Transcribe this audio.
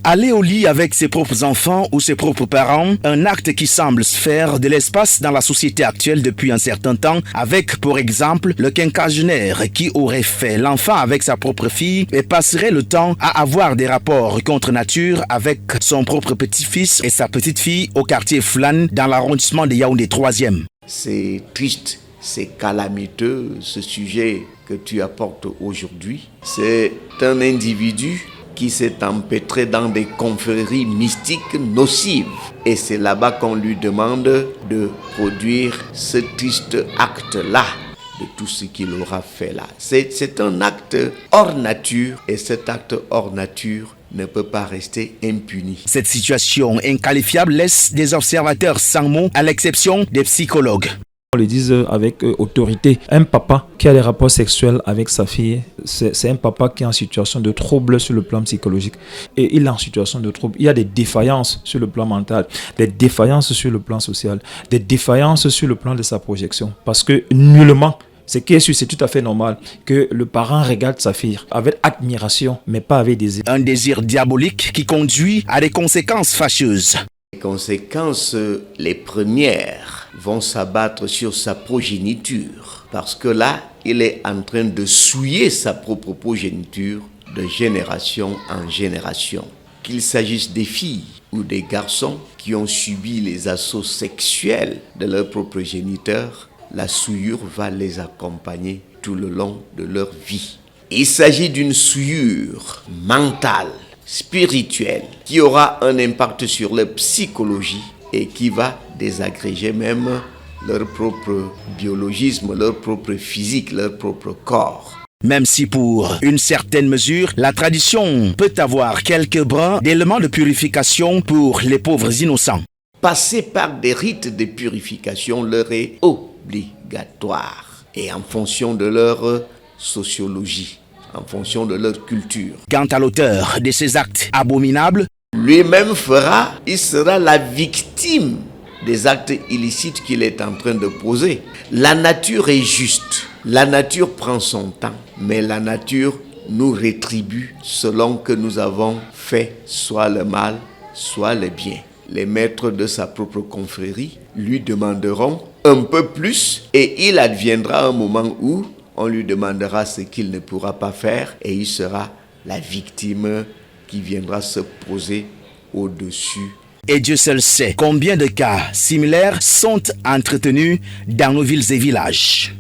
Aller au lit avec ses propres enfants ou ses propres parents, un acte qui semble se faire de l'espace dans la société actuelle depuis un certain temps, avec pour exemple le quinquagénaire qui aurait fait l'enfant avec sa propre fille et passerait le temps à avoir des rapports contre nature avec son propre petit-fils et sa petite-fille au quartier Fulane dans l'arrondissement de Yaoundé 3e. C'est triste, c'est calamiteux ce sujet que tu apportes aujourd'hui. C'est un individu qui s'est empêtré dans des confréries mystiques nocives. Et c'est là-bas qu'on lui demande de produire ce triste acte-là, de tout ce qu'il aura fait là. C'est un acte hors nature, et cet acte hors nature ne peut pas rester impuni. Cette situation inqualifiable laisse des observateurs sans mots, à l'exception des psychologues. On le dit avec autorité. Un papa qui a des rapports sexuels avec sa fille, c'est un papa qui est en situation de trouble sur le plan psychologique. Et il est en situation de trouble. Il y a des défaillances sur le plan mental, des défaillances sur le plan social, des défaillances sur le plan de sa projection. Parce que nullement, ce qui est sûr, c'est tout à fait normal que le parent regarde sa fille avec admiration, mais pas avec désir. Un désir diabolique qui conduit à des conséquences fâcheuses. Les conséquences, les premières, vont s'abattre sur sa progéniture. Parce que là, il est en train de souiller sa propre progéniture de génération en génération. Qu'il s'agisse des filles ou des garçons qui ont subi les assauts sexuels de leur propre géniteur, la souillure va les accompagner tout le long de leur vie. Il s'agit d'une souillure mentale, spirituelle, qui aura un impact sur leur psychologie et qui va désagréger même leur propre biologisme, leur propre physique, leur propre corps. Même si pour une certaine mesure, la tradition peut avoir quelques brins d'éléments de purification pour les pauvres innocents. Passer par des rites de purification leur est obligatoire et en fonction de leur sociologie, en fonction de leur culture. Quant à l'auteur de ces actes abominables, lui-même il sera la victime des actes illicites qu'il est en train de poser. La nature est juste, la nature prend son temps, mais la nature nous rétribue selon que nous avons fait soit le mal, soit le bien. Les maîtres de sa propre confrérie lui demanderont un peu plus et il adviendra un moment où on lui demandera ce qu'il ne pourra pas faire et il sera la victime qui viendra se poser au-dessus. Et Dieu seul sait combien de cas similaires sont entretenus dans nos villes et villages.